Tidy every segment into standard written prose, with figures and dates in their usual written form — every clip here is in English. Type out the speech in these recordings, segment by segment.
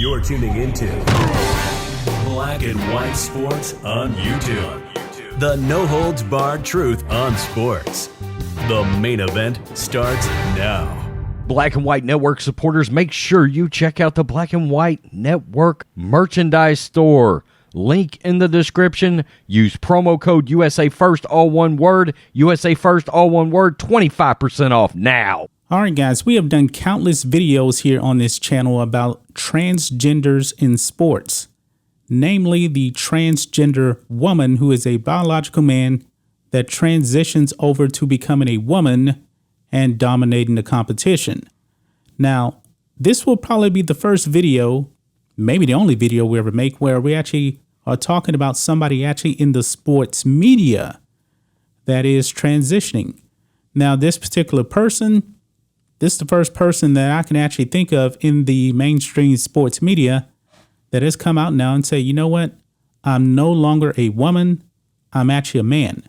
You're tuning into Black and White Sports on YouTube. The no-holds-barred truth on sports. The main event starts now. Black and White Network supporters, make sure you check out the Black and White Network merchandise store. Link in the description. Use promo code USA First, all one word. USA First, all one word. 25% off now. All right, guys, we have done countless videos here on this channel about transgenders in sports, namely the transgender woman who is a biological man that transitions over to becoming a woman and dominating the competition. Now, this will probably be the first video, maybe the only video we ever make, where we actually are talking about somebody actually in the sports media that is transitioning. Now, this particular person, this is the first person that I can actually think of in the mainstream sports media that has come out now and say, you know what? I'm no longer a woman. I'm actually a man.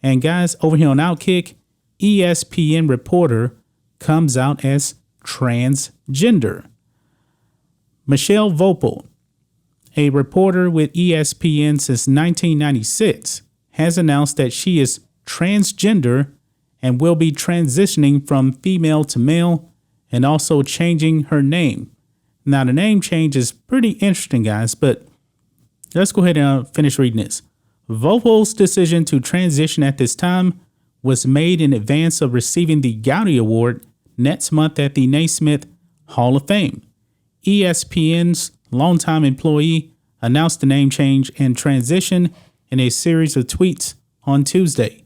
And guys, over here on Outkick, ESPN Reporter comes out as transgender. Mechelle Voepel, a reporter with ESPN since 1996, has announced that she is transgender and will be transitioning from female to male and also changing her name. Now, the name change is pretty interesting, guys, but let's go ahead and finish reading this. Voepel's decision to transition at this time was made in advance of receiving the Gowdy Award next month at the Naismith Hall of Fame. ESPN's longtime employee announced the name change and transition in a series of tweets on Tuesday.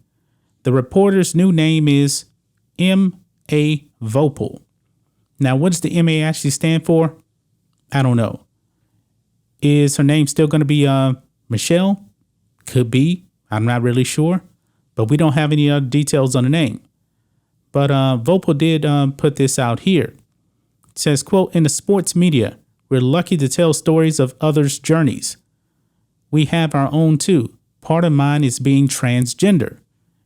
The reporter's new name is M.A. Voepel. Now, what does the M.A. actually stand for? I don't know. Is her name still going to be Mechelle? Could be. I'm not really sure. But we don't have any other details on the name. But Voepel did put this out here. It says, quote, in the sports media, we're lucky to tell stories of others' journeys. We have our own too. Part of mine is being transgender.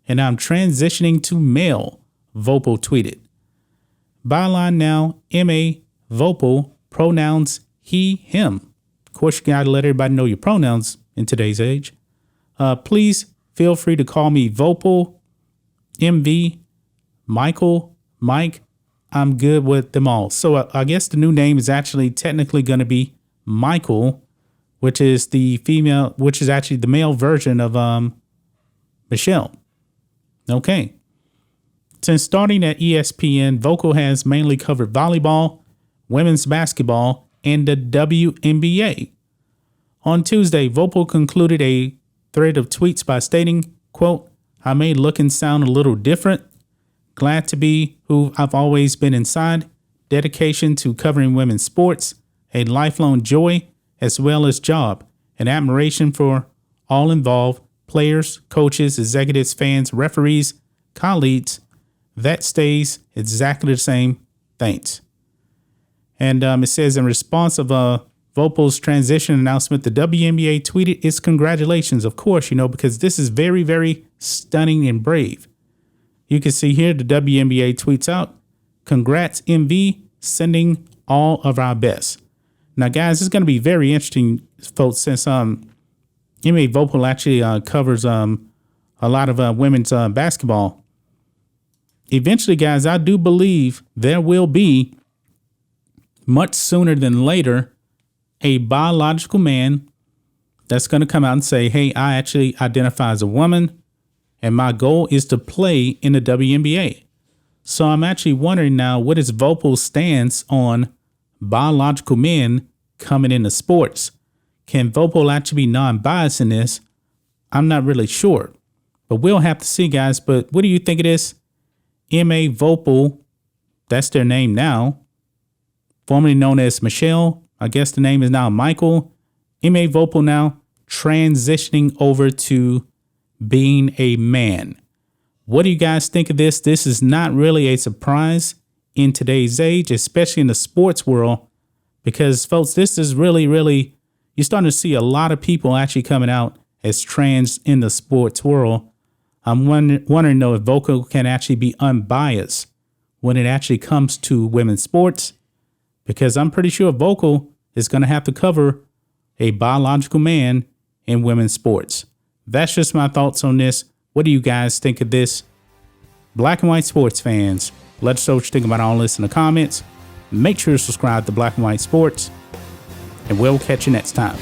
And I'm transitioning to male, Voepel tweeted. Byline now, M.A. Voepel, pronouns he, him. Of course, you got to let everybody know your pronouns in today's age. Please feel free to call me Voepel, MV, Michael, Mike. I'm good with them all. So I guess the new name is actually technically going to be Michael, which is the female, which is actually the male version of Mechelle. Okay. Since starting at ESPN, Voepel has mainly covered volleyball, women's basketball, and the WNBA. On Tuesday, Voepel concluded a thread of tweets by stating, quote, I may look and sound a little different. Glad to be who I've always been inside. Dedication to covering women's sports, a lifelong joy, as well as job, and admiration for all involved. Players, coaches, executives, fans, referees, colleagues, that stays exactly the same. Thanks. And it says in response of Voepel's transition announcement, the WNBA tweeted its congratulations, of course, because this is very, very stunning and brave. You can see here the WNBA tweets out, congrats, MV, sending all of our best. Now, guys, it's going to be very interesting, folks, since M.A. Voepel actually covers a lot of women's basketball. Eventually, guys, I do believe there will be, much sooner than later, a biological man that's going to come out and say, hey, I actually identify as a woman, and my goal is to play in the WNBA. So I'm actually wondering now, what is Voepel's stance on biological men coming into sports? Can Voepel actually be non-biased in this? I'm not really sure, but we'll have to see, guys. But what do you think of this? M.A. Voepel, that's their name now, formerly known as Mechelle. I guess the name is now Michael. M.A. Voepel now transitioning over to being a man. What do you guys think of this? This is not really a surprise in today's age, especially in the sports world, because, folks, this is really, really, you're starting to see a lot of people actually coming out as trans in the sports world. I'm wondering though if Voepel can actually be unbiased when it actually comes to women's sports, because I'm pretty sure Voepel is going to have to cover a biological man in women's sports. That's just my thoughts on this. What do you guys think of this? Black and white sports fans, let us know what you think about all this in the comments. Make sure to subscribe to Black and White Sports, and we'll catch you next time.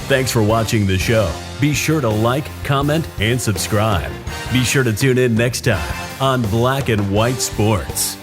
Thanks for watching the show. Be sure to like, comment, and subscribe. Be sure to tune in next time on Black and White Sports.